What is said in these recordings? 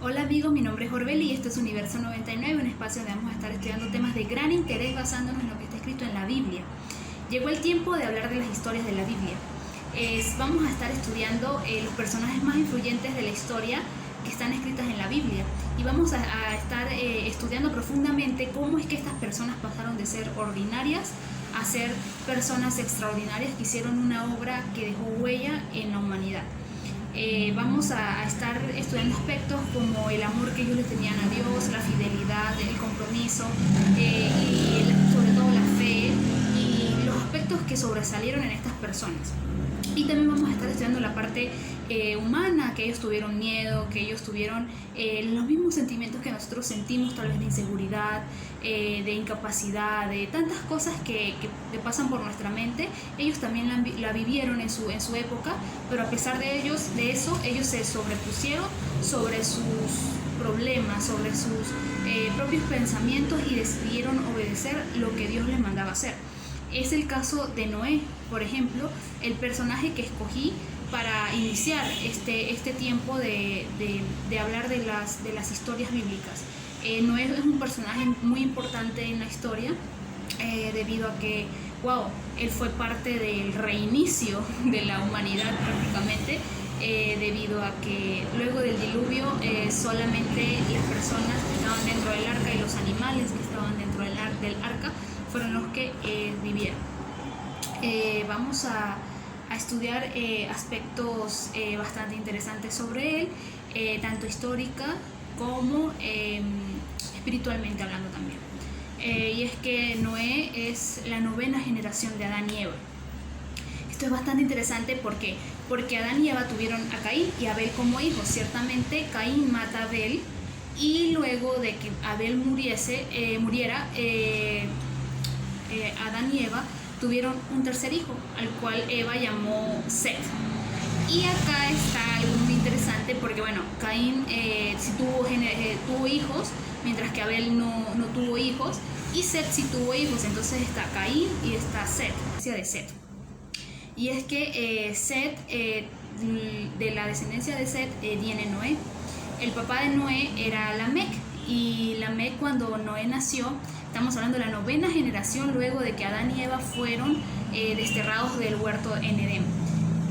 Hola amigos, mi nombre es Orbeli y esto es Universo 99, un espacio donde vamos a estar estudiando temas de gran interés basándonos en lo que está escrito en la Biblia. Llegó el tiempo de hablar de las historias de la Biblia. Vamos a estar estudiando los personajes más influyentes de la historia que están escritas en la Biblia y vamos a estar estudiando profundamente cómo es que estas personas pasaron de ser ordinarias a ser personas extraordinarias que hicieron una obra que dejó huella en la humanidad. Vamos a estar estudiando aspectos como el amor que ellos le tenían a Dios, la fidelidad, el compromiso y sobre todo la fe y los aspectos que sobresalieron en estas personas. Y también vamos a estar estudiando la parte humana, que ellos tuvieron miedo, que ellos tuvieron los mismos sentimientos que nosotros sentimos, tal vez de inseguridad, de incapacidad, de tantas cosas que pasan por nuestra mente. Ellos también la vivieron en su época, pero a pesar de eso, ellos se sobrepusieron sobre sus problemas, sobre sus propios pensamientos y decidieron obedecer lo que Dios les mandaba hacer. Es el caso de Noé, por ejemplo, el personaje que escogí para iniciar este tiempo de hablar de las historias bíblicas. Noé es un personaje muy importante en la historia debido a que, él fue parte del reinicio de la humanidad prácticamente, debido a que luego del diluvio solamente las personas que estaban dentro del arca y los animales que estaban dentro del arca fueron los que vivieron. Vamos a estudiar aspectos bastante interesantes sobre él, tanto histórica como espiritualmente hablando también. Y es que Noé es la 9ª generación de Adán y Eva. Esto es bastante interesante porque Adán y Eva tuvieron a Caín y Abel como hijos. Ciertamente Caín mata a Abel y luego de que Abel muriera, Adán y Eva tuvieron un tercer hijo, al cual Eva llamó Set. Y acá está algo muy interesante porque, Caín sí tuvo hijos, mientras que Abel no tuvo hijos, y Set sí tuvo hijos. Entonces está Caín y está Set, de Set. Y es que Set, de la descendencia de Set, viene Noé. El papá de Noé era Lamec, y Lamec, cuando Noé nació, estamos hablando de la 9ª generación luego de que Adán y Eva fueron desterrados del huerto en Edén.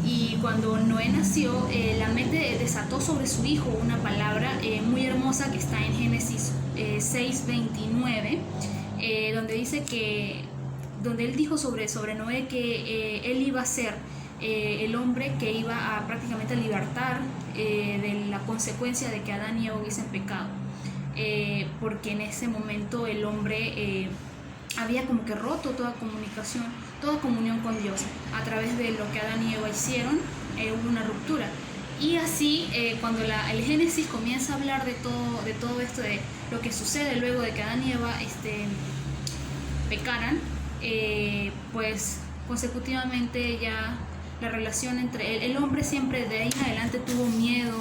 Y cuando Noé nació, Lamec desató sobre su hijo una palabra muy hermosa que está en Génesis 6:29, donde él dijo sobre Noé que él iba a ser el hombre que iba a prácticamente libertar de la consecuencia de que Adán y Eva hubiesen pecado. Porque en ese momento el hombre había como que roto toda comunicación, toda comunión con Dios. A través de lo que Adán y Eva hicieron, hubo una ruptura. Y así, cuando el Génesis comienza a hablar de todo esto, de lo que sucede luego de que Adán y Eva pecaran, pues consecutivamente ya la relación entre el hombre siempre de ahí en adelante tuvo miedo,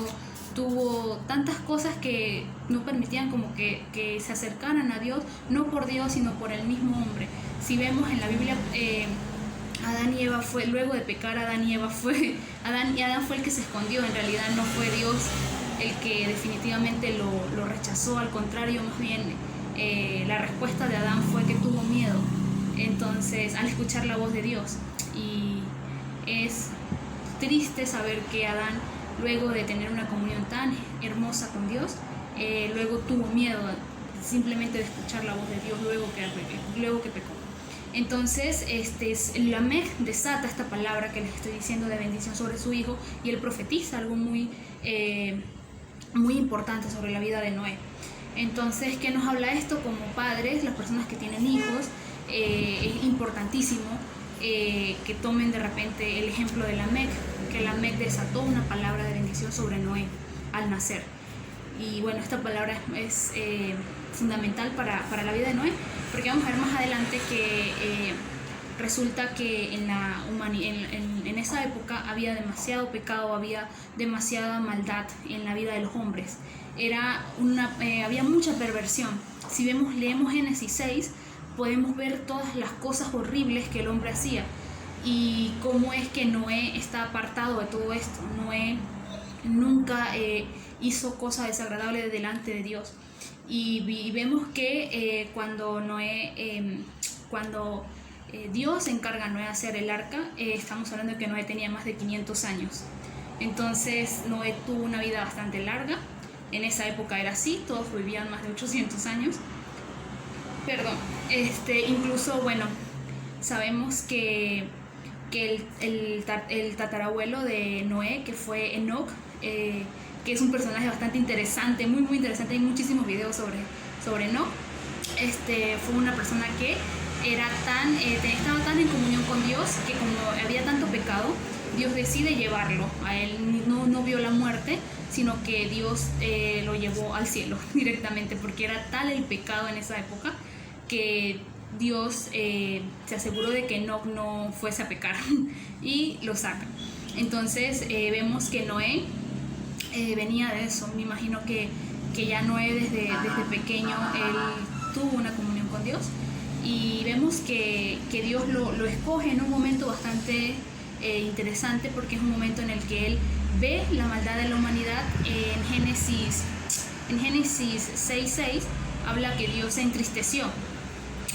tuvo tantas cosas que no permitían como que se acercaran a Dios, no por Dios sino por el mismo hombre. Si vemos en la Biblia, Adán y Eva luego de pecar, Adán fue el que se escondió. En realidad no fue Dios el que definitivamente lo rechazó, al contrario, más bien la respuesta de Adán fue que tuvo miedo, entonces, al escuchar la voz de Dios. Y es triste saber que Adán, luego de tener una comunión tan hermosa con Dios, luego tuvo miedo simplemente de escuchar la voz de Dios luego que pecó. Entonces, Lamec desata esta palabra que les estoy diciendo de bendición sobre su hijo, y él profetiza algo muy importante sobre la vida de Noé. Entonces, ¿qué nos habla esto? Como padres, las personas que tienen hijos, es importantísimo que tomen de repente el ejemplo de Lamec, que Lamec desató una palabra de bendición sobre Noé al nacer. Y esta palabra es fundamental para la vida de Noé, porque vamos a ver más adelante que resulta que en esa época había demasiado pecado, había demasiada maldad en la vida de los hombres. Había mucha perversión. Si leemos Génesis 6, podemos ver todas las cosas horribles que el hombre hacía y cómo es que Noé está apartado de todo esto. Noé nunca hizo cosa desagradable delante de Dios. Y vemos que cuando Dios encarga a Noé hacer el arca, estamos hablando de que Noé tenía más de 500 años. Entonces Noé tuvo una vida bastante larga. En esa época era así, todos vivían más de 800 años. Perdón, incluso, bueno, sabemos que el tatarabuelo de Noé, que fue Enoch, que es un personaje bastante interesante, muy muy interesante, hay muchísimos videos sobre Enoch. Fue una persona que estaba tan en comunión con Dios que como había tanto pecado, Dios decide llevarlo a él. No vio la muerte, sino que Dios lo llevó al cielo directamente, porque era tal el pecado en esa época que Dios se aseguró de que Enoch no fuese a pecar y lo saca. Entonces vemos que Noé venía de eso. Me imagino que ya Noé desde pequeño él tuvo una comunión con Dios, y vemos que Dios lo escoge en un momento bastante interesante, porque es un momento en el que él ve la maldad de la humanidad. En Génesis 6:6 habla que Dios se entristeció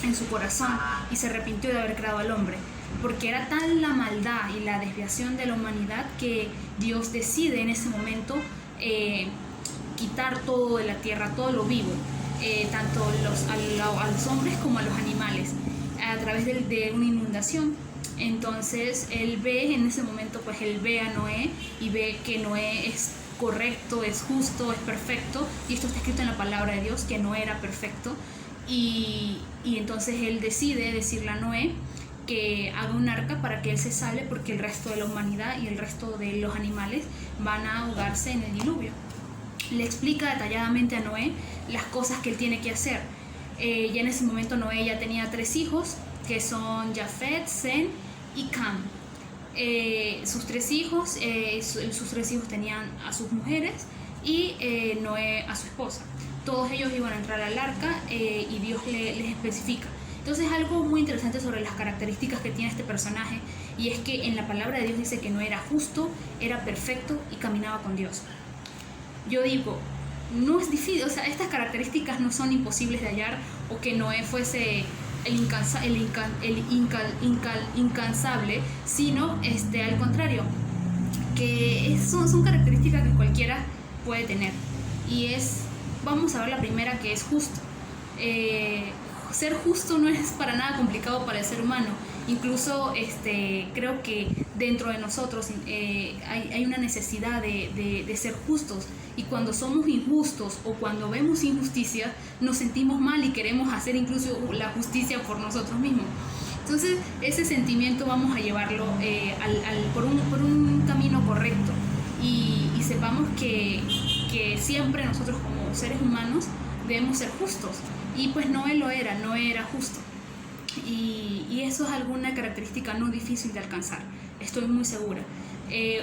en su corazón y se arrepintió de haber creado al hombre, porque era tal la maldad y la desviación de la humanidad que Dios decide en ese momento quitar todo de la tierra, todo lo vivo, tanto a los hombres como a los animales, a través de una inundación. Entonces él ve en ese momento, pues él ve a Noé y ve que Noé es correcto, es justo, es perfecto, y esto está escrito en la palabra de Dios, que Noé era perfecto. Y entonces él decide decirle a Noé que haga un arca para que él se salve, porque el resto de la humanidad y el resto de los animales van a ahogarse en el diluvio. Le explica detalladamente a Noé las cosas que él tiene que hacer. Ya en ese momento Noé ya tenía 3 hijos, que son Jafet, Sem y Cam. Sus tres hijos tenían a sus mujeres y Noé a su esposa. Todos ellos iban a entrar al arca y Dios les especifica. Entonces, algo muy interesante sobre las características que tiene este personaje, y es que en la palabra de Dios dice que Noé era justo, era perfecto y caminaba con Dios. Yo digo, no es difícil, o sea, estas características no son imposibles de hallar, o que Noé fuese incansable, sino al contrario, que son características que cualquiera puede tener. Y vamos a ver la primera, que es justo. Ser justo no es para nada complicado para el ser humano. Incluso creo que dentro de nosotros hay una necesidad de ser justos, y cuando somos injustos o cuando vemos injusticia nos sentimos mal y queremos hacer incluso la justicia por nosotros mismos. Entonces ese sentimiento vamos a llevarlo por un camino correcto, y sepamos que siempre nosotros como seres humanos debemos ser justos, y pues Noé era justo. Y eso es alguna característica no difícil de alcanzar, estoy muy segura.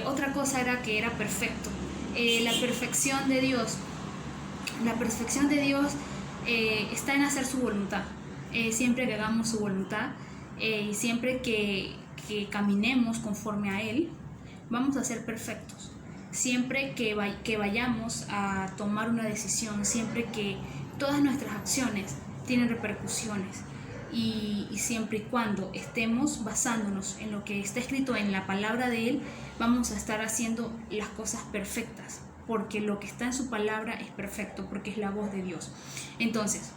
Otra cosa era que era perfecto. La perfección de Dios está en hacer su voluntad. Siempre que hagamos su voluntad y siempre que caminemos conforme a Él, vamos a ser perfectos. Siempre que vayamos a tomar una decisión, siempre que todas nuestras acciones tienen repercusiones, y siempre y cuando estemos basándonos en lo que está escrito en la palabra de Él, vamos a estar haciendo las cosas perfectas, porque lo que está en su palabra es perfecto, porque es la voz de Dios. Entonces,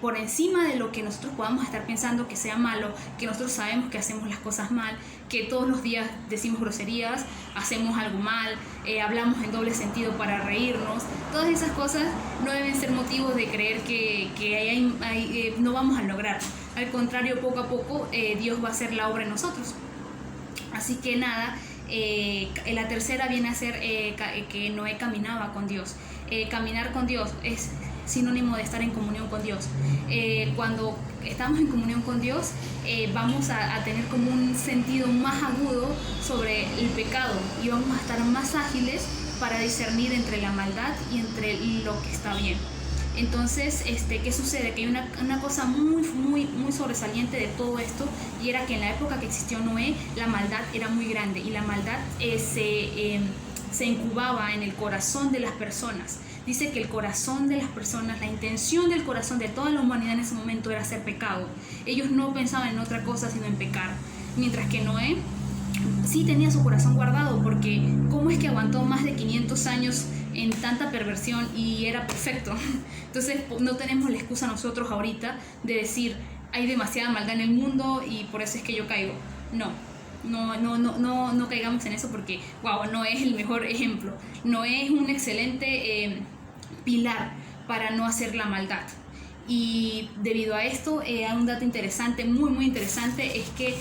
por encima de lo que nosotros podamos estar pensando que sea malo, que nosotros sabemos que hacemos las cosas mal, que todos los días decimos groserías, hacemos algo mal, hablamos en doble sentido para reírnos, todas esas cosas no deben ser motivos de creer que no vamos a lograr. Al contrario, poco a poco Dios va a hacer la obra en nosotros. Así que nada, la tercera viene a ser que Noé caminaba con Dios. Caminar con Dios es sinónimo de estar en comunión con Dios. Cuando estamos en comunión con Dios, vamos a tener como un sentido más agudo sobre el pecado, y vamos a estar más ágiles para discernir entre la maldad y entre lo que está bien. Entonces, ¿qué sucede? Que hay una cosa muy, muy, muy sobresaliente de todo esto, y era que en la época que existió Noé, la maldad era muy grande, y la maldad se incubaba en el corazón de las personas. Dice que el corazón de las personas, la intención del corazón de toda la humanidad en ese momento era hacer pecado. Ellos no pensaban en otra cosa sino en pecar. Mientras que Noé sí tenía su corazón guardado, porque ¿cómo es que aguantó más de 500 años en tanta perversión y era perfecto? Entonces no tenemos la excusa nosotros ahorita de decir hay demasiada maldad en el mundo y por eso es que yo caigo. No caigamos en eso, porque wow, no es el mejor ejemplo, no es un excelente pilar para no hacer la maldad. Y debido a esto, hay un dato interesante, muy interesante, es que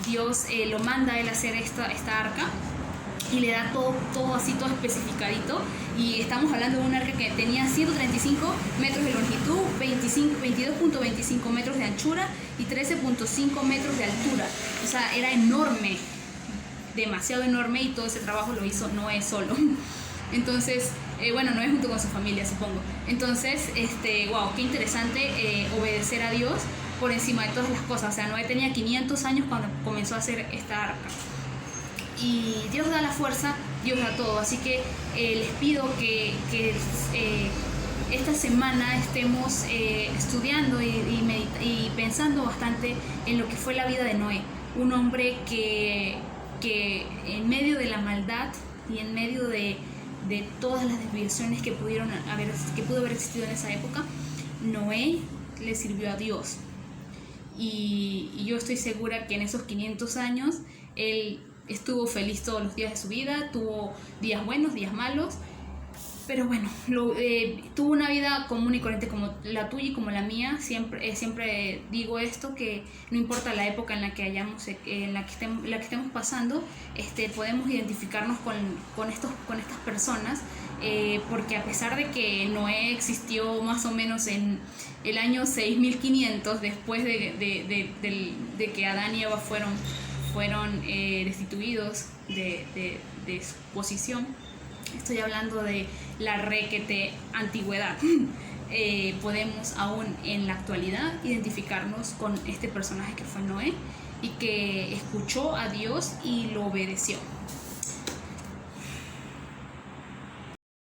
Dios lo manda a él a hacer esta arca y le da todo así, todo especificadito. Y estamos hablando de un arca que tenía 135 metros de longitud, 22.25 metros de anchura y 13.5 metros de altura. O sea, era enorme, demasiado enorme, y todo ese trabajo lo hizo Noé solo. Entonces, Noé junto con su familia, supongo. Entonces, wow, qué interesante obedecer a Dios por encima de todas las cosas. O sea, Noé tenía 500 años cuando comenzó a hacer esta arca. Y Dios da la fuerza, Dios da todo. Así que les pido que esta semana estemos estudiando y pensando bastante en lo que fue la vida de Noé. Un hombre que en medio de la maldad y en medio de todas las desviaciones que pudo haber existido en esa época, Noé le sirvió a Dios. Y yo estoy segura que en esos 500 años él estuvo feliz todos los días de su vida, tuvo días buenos, días malos, pero bueno, tuvo una vida común y corriente como la tuya y como la mía. Siempre digo esto, que no importa la época en la que estemos pasando, podemos identificarnos con estas personas, porque a pesar de que Noé existió más o menos en el año 6500 después de que Adán y Eva fueron destituidos de su posición, estoy hablando de la requete antigüedad, podemos aún en la actualidad identificarnos con este personaje que fue Noé y que escuchó a Dios y lo obedeció.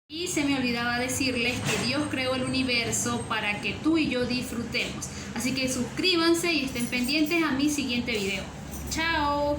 Y se me olvidaba decirles que Dios creó el universo para que tú y yo disfrutemos. Así que suscríbanse y estén pendientes a mi siguiente video. ¡Chao!